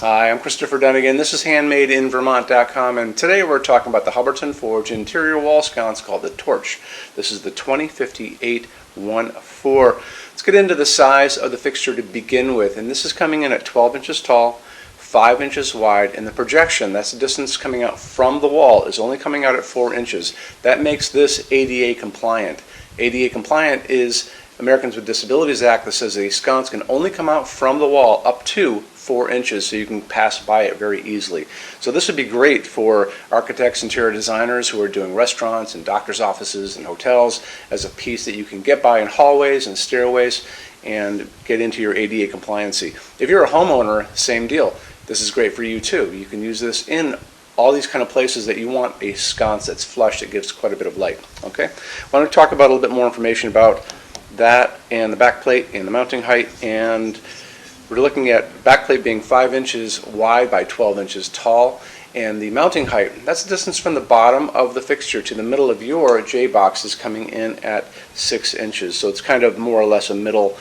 Hi, I'm Christopher Dunnigan. This is HandmadeInVermont.com, and today we're talking about the Hubbardton Forge interior wall sconce called the Torch. This is the 2058-14. Let's get into the size of the fixture to begin with, and this is coming in at 12 inches tall, 5 inches wide, and the projection, that's the distance coming out from the wall, is only coming out at 4 inches. That makes this ADA compliant. ADA compliant is Americans with Disabilities Act that says a sconce can only come out from the wall up to 4 inches, so you can pass by it very easily. So this would be great for architects, interior designers who are doing restaurants and doctors' offices and hotels as a piece that you can get by in hallways and stairways and get into your ADA compliancy. If you're a homeowner, same deal. This is great for you too. You can use this in all these kind of places that you want a sconce that's flush that gives quite a bit of light. Okay, I want to talk about a little bit more information about that and the back plate and the mounting height, and we're looking at back plate being 5 inches wide by 12 inches tall, and the mounting height, that's the distance from the bottom of the fixture to the middle of your J box, is coming in at 6 inches. So it's kind of more or less a middle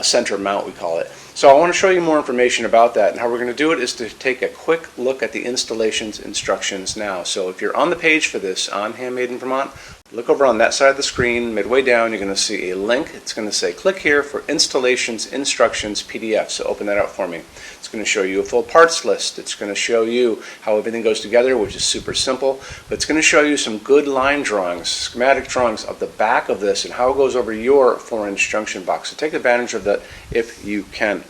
center mount, we call it. So I want to show you more information about that, and how we're going to do it is to take a quick look at the installations instructions now. So if you're on the page for this on Handmade in Vermont, look over on that side of the screen. Midway down, you're going to see a link. It's going to say click here for installations instructions PDF. So open that up for me. It's going to show you a full parts list. It's going to show you how everything goes together, which is super simple, but it's going to show you some good line drawings, schematic drawings of the back of this and how it goes over your 4-inch junction box. So take advantage of that if you can.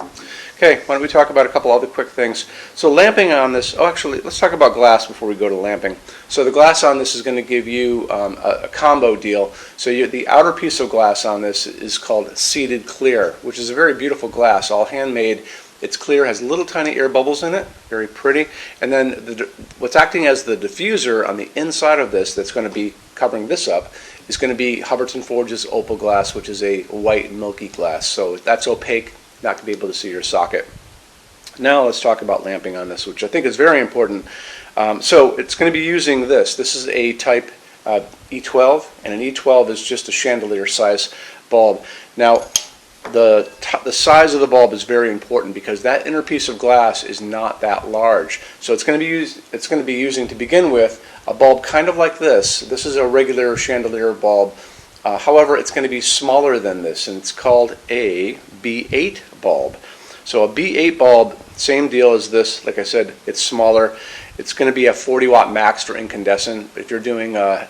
Okay, why don't we talk about a couple other quick things. So lamping on this, actually, let's talk about glass before we go to lamping. So the glass on this is going to give you a combo deal. So the outer piece of glass on this is called seeded clear, which is a very beautiful glass, all handmade. It's clear, has little tiny air bubbles in it, very pretty. And then what's acting as the diffuser on the inside of this that's going to be covering this up is going to be Hubbardton Forge's opal glass, which is a white milky glass. So that's opaque, not to be able to see your socket. Now let's talk about lamping on this, which I think is very important. So it's going to be using this. This is a type E12, and an E12 is just a chandelier size bulb. Now the size of the bulb is very important because that inner piece of glass is not that large. So it's going to be using to begin with a bulb kind of like this. This is a regular chandelier bulb. However, it's going to be smaller than this, and it's called a B8 bulb. So a B8 bulb, same deal as this. Like I said, it's smaller. It's going to be a 40 watt max for incandescent. If you're doing a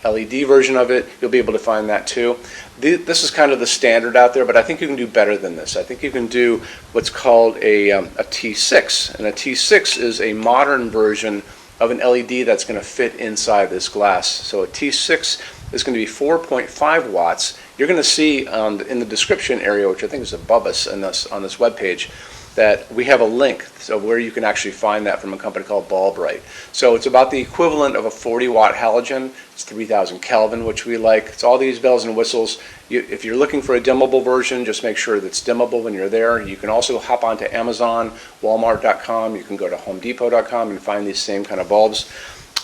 LED version of it, you'll be able to find that too. This is kind of the standard out there, but I think you can do better than this. I think you can do what's called a T6, and a T6 is a modern version of an LED that's going to fit inside this glass. So a T6 is going to be 4.5 watts. You're going to see in the description area, which I think is above us on this web page, that we have a link so where you can actually find that from a company called Bulbrite. So it's about the equivalent of a 40 watt halogen. It's 3000 Kelvin, which we like. It's all these bells and whistles. If you're looking for a dimmable version, just make sure that's dimmable when you're there. You can also hop onto Amazon, Walmart.com. You can go to HomeDepot.com and find these same kind of bulbs.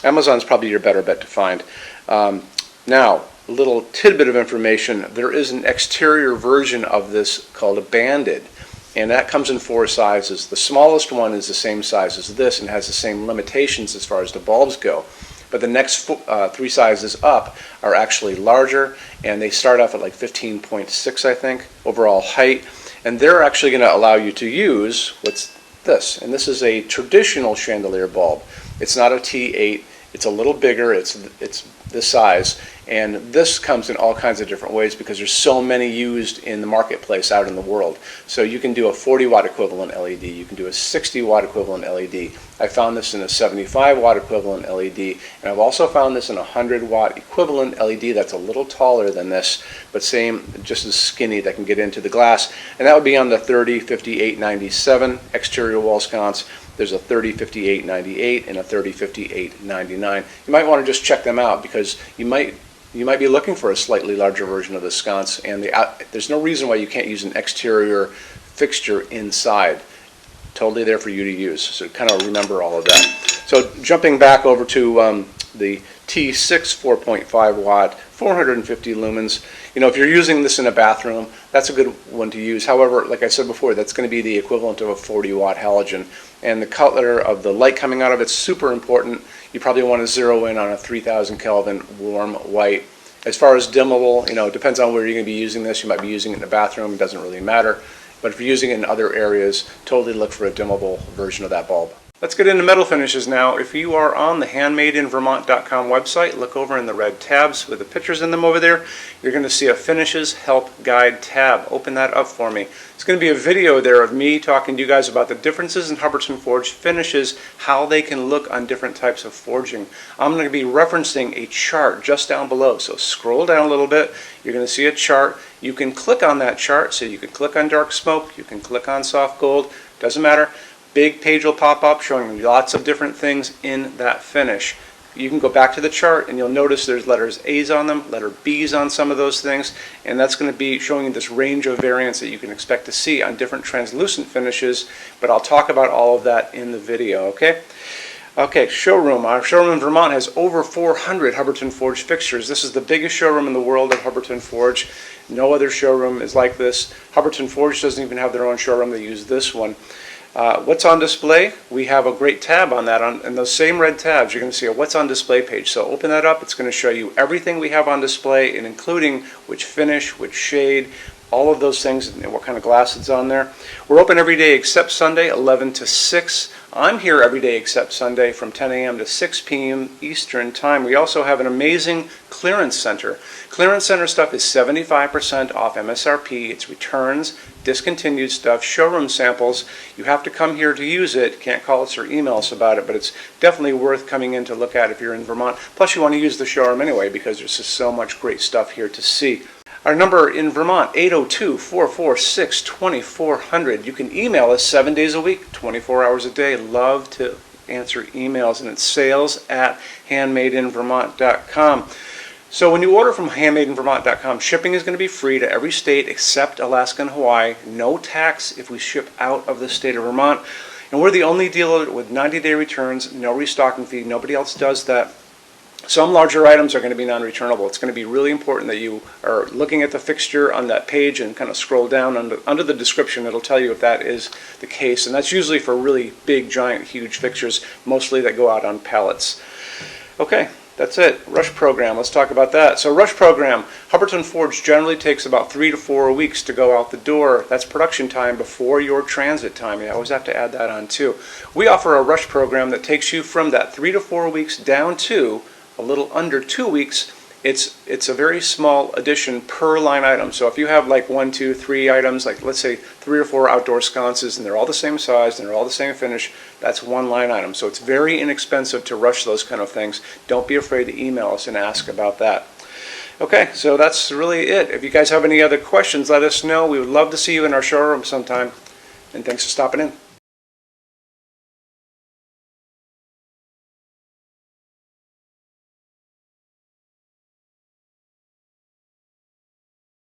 Amazon's probably your better bet to find. Now, a little tidbit of information. There is an exterior version of this called a banded, and that comes in 4 sizes. The smallest one is the same size as this and has the same limitations as far as the bulbs go. But the next 3 sizes up are actually larger, and they start off at like 15.6, I think, overall height. And they're actually going to allow you to use what's this. And this is a traditional chandelier bulb. It's not a T8. It's a little bigger. It's this size, and this comes in all kinds of different ways because there's so many used in the marketplace out in the world. So you can do a 40 watt equivalent LED, you can do a 60 watt equivalent LED. I found this in a 75 watt equivalent LED, and I've also found this in a 100 watt equivalent LED that's a little taller than this, but same, just as skinny, that can get into the glass. And that would be on the 305897 exterior wall sconce. There's a 305898 and a 305899. You might want to just check them out because you might be looking for a slightly larger version of the sconce, and there's no reason why you can't use an exterior fixture inside. Totally there for you to use. So kind of remember all of that. So jumping back over to the T6 4.5 watt 450 lumens. You know, if you're using this in a bathroom, that's a good one to use. However, like I said before, that's going to be the equivalent of a 40-watt halogen. And the color of the light coming out of it's super important. You probably want to zero in on a 3000 Kelvin warm white. As far as dimmable, you know, it depends on where you're going to be using this. You might be using it in a bathroom, it doesn't really matter. But if you're using it in other areas, totally look for a dimmable version of that bulb. Let's get into metal finishes now. If you are on the HandmadeInVermont.com website, look over in the red tabs with the pictures in them over there. You're going to see a Finishes Help Guide tab. Open that up for me. It's going to be a video there of me talking to you guys about the differences in Hubbardton Forge finishes, how they can look on different types of forging. I'm going to be referencing a chart just down below. So scroll down a little bit. You're going to see a chart. You can click on that chart. So you can click on dark smoke. You can click on soft gold. Doesn't matter. Big page will pop up showing you lots of different things in that finish. You can go back to the chart and you'll notice there's letters A's on them, letter B's on some of those things, and that's going to be showing you this range of variants that you can expect to see on different translucent finishes, but I'll talk about all of that in the video, okay? Okay, showroom. Our showroom in Vermont has over 400 Hubbardton Forge fixtures. This is the biggest showroom in the world of Hubbardton Forge. No other showroom is like this. Hubbardton Forge doesn't even have their own showroom. They use this one. What's on display? We have a great tab on that. In those same red tabs, you're going to see a What's on Display page. So open that up. It's going to show you everything we have on display, and including which finish, which shade, all of those things, and what kind of glass it's on there. We're open every day except Sunday, 11 to 6. I'm here every day except Sunday from 10 a.m. to 6 p.m. Eastern Time. We also have an amazing clearance center. Clearance center stuff is 75% off MSRP. It's returns, discontinued stuff, showroom samples. You have to come here to use it. Can't call us or email us about it, but it's definitely worth coming in to look at if you're in Vermont. Plus you want to use the showroom anyway because there's just so much great stuff here to see. Our number in Vermont, 802-446-2400. You can email us 7 days a week, 24 hours a day. Love to answer emails, and it's sales@HandmadeInVermont.com. So when you order from HandmadeInVermont.com, shipping is going to be free to every state except Alaska and Hawaii. No tax if we ship out of the state of Vermont. And we're the only dealer with 90-day returns, no restocking fee. Nobody else does that. Some larger items are going to be non-returnable. It's going to be really important that you are looking at the fixture on that page and kind of scroll down under the description. It'll tell you if that is the case. And that's usually for really big, giant, huge fixtures, mostly that go out on pallets. Okay, that's it. Rush program. Let's talk about that. So rush program, Hubbardton Forge generally takes about 3 to 4 weeks to go out the door. That's production time before your transit time. You always have to add that on too. We offer a rush program that takes you from that 3 to 4 weeks down to a little under 2 weeks. It's a very small addition per line item. So if you have like 1, 2, 3 items, like let's say 3 or 4 outdoor sconces, and they're all the same size and they're all the same finish, that's one line item. So it's very inexpensive to rush those kind of things. Don't be afraid to email us and ask about that. Okay, so that's really it. If you guys have any other questions, let us know. We would love to see you in our showroom sometime. And thanks for stopping in.